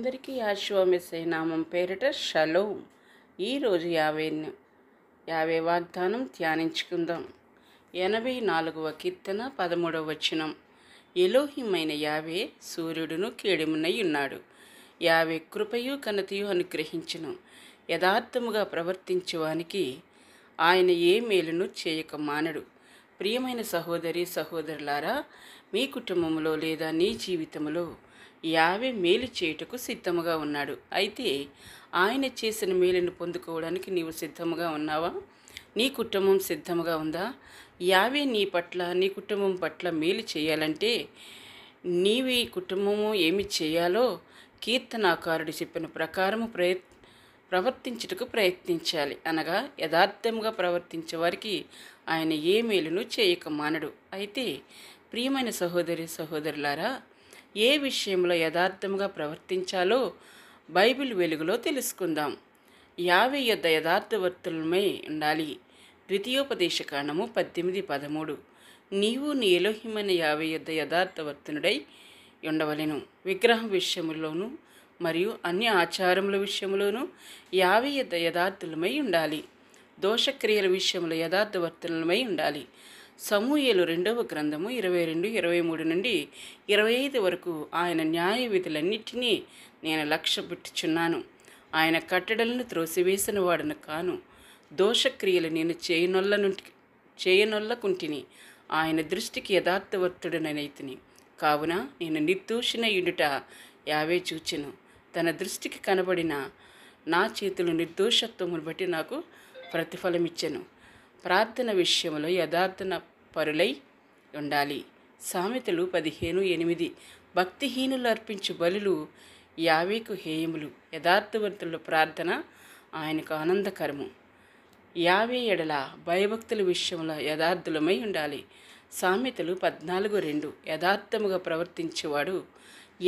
అందరికీ యెహోవా మెస్సీయ నామం పేరిట షలోమ్. ఈరోజు యావే వాగ్దానం ధ్యానించుకుందాం. 84వ కీర్తన 13వ వచనం. ఎలోహిమైన యావే సూర్యుడును కేడెమునై ఉన్నాడు. యావే కృపయు ఘనతయు అనుగ్రహించును. యథార్థముగా ప్రవర్తించువానికి ఆయన ఏ మేలును చేయక మానడు. ప్రియమైన సహోదరి సహోదరులారా, మీ కుటుంబంలో లేదా నీ జీవితంలో యావే మేలు చేయుటకు సిద్ధముగా ఉన్నాడు. అయితే ఆయన చేసిన మేలును పొందుకోవడానికి నీవు సిద్ధముగా ఉన్నావా? నీ కుటుంబం సిద్ధముగా ఉందా? యావే నీ పట్ల నీ కుటుంబం పట్ల మేలు చేయాలంటే నీవి కుటుంబము ఏమి చేయాలో కీర్తనాకారుడు చెప్పిన ప్రకారము ప్రవర్తించుటకు ప్రయత్నించాలి. అనగా యథార్థంగా ప్రవర్తించే వారికి ఆయన ఏ మేలును చేయక మానడు. అయితే ప్రియమైన సహోదరి సహోదరులారా, ఏ విషయంలో యథార్థంగా ప్రవర్తించాలో బైబిల్ వెలుగులో తెలుసుకుందాం. యావే యొద్ద యథార్థవర్తులమై ఉండాలి. ద్వితీయోపదేశకాండము 18:13. నీవు నీ ఎలోహిమైన యావే యొద్ద యథార్థవర్తనుడై ఉండవలెను. విగ్రహం విషయములోను మరియు అన్ని ఆచారముల విషయంలోనూ యావే యొద్ద యథార్థులమై ఉండాలి. దోషక్రియల విషయంలో యథార్థవర్తనులమై ఉండాలి. సమూయేలు 2వ గ్రంథము 22-23 నుండి 25 వరకు. ఆయన న్యాయ విధులన్నిటినీ నేను లక్ష్యపెట్టుచున్నాను. ఆయన కట్టడలను త్రోసివేసిన వాడను కాను. దోషక్రియలు నేను చేయనొల్లకుంటిని. ఆయన దృష్టికి యథార్థవర్తుడనైతిని. కావున నేను నిర్దోషినయుడుట యావే చూచెను. తన దృష్టికి కనబడిన నా చేతులు నిర్దోషత్వమును బట్టి నాకు ప్రతిఫలమిచ్చెను. ప్రార్థన విషయంలో యథార్థన పరులై ఉండాలి. సామెతలు 15:8. భక్తిహీనులు అర్పించు బలులు యావేకు హేయములు. యథార్థవంతుల ప్రార్థన ఆయనకు ఆనందకరము. యావే ఎడల భయభక్తుల విషయంలో యథార్థులమై ఉండాలి. సామెతలు 14:2. యథార్థముగా ప్రవర్తించేవాడు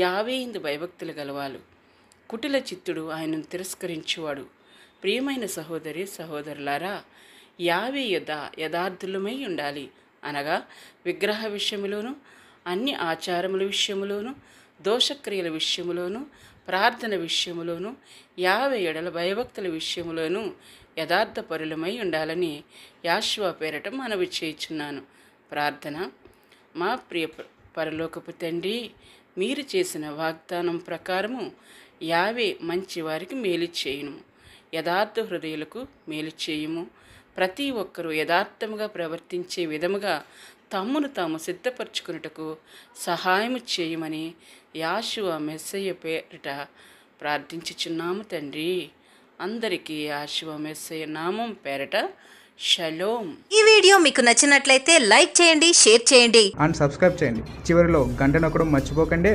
యావే యందు భయభక్తులు గలవాడు. కుటిల చిత్తుడు ఆయనను తిరస్కరించువాడు. ప్రియమైన సహోదరి సహోదరులారా, యావే యొద్ద యథార్థులమై ఉండాలి. అనగా విగ్రహ విషయములోను, అన్ని ఆచారముల విషయములోను, దోషక్రియల విషయములోను, ప్రార్థన విషయములోను, యావే ఎడల భయభక్తుల విషయములోను యథార్థపరులమై ఉండాలని యెహోవా పేరట మనవి చేయుచున్నాను. ప్రార్థన. మా ప్రియ పరలోకపు తండ్రి, మీరు చేసిన వాగ్దానం ప్రకారము యావే మంచి వారికి మేలు చేయును. యథార్థ హృదయులకు మేలు చేయుము. ప్రతి ఒక్కరూ యథార్థముగా ప్రవర్తించే విధముగా తమ్మును తాము సిద్ధపరచుకున్నటకు సహాయము చేయమని యెహోవా మెస్సీయ పేరిట ప్రార్థించుచున్నాము తండ్రి. అందరికీ యెహోవా మెస్సీయ నామం పేరిట షలోమ్. ఈ వీడియో మీకు నచ్చినట్లయితే లైక్ చేయండి, షేర్ చేయండి అండ్ సబ్స్క్రైబ్ చేయండి. చివరిలో గంట నొక్కడం మర్చిపోకండి.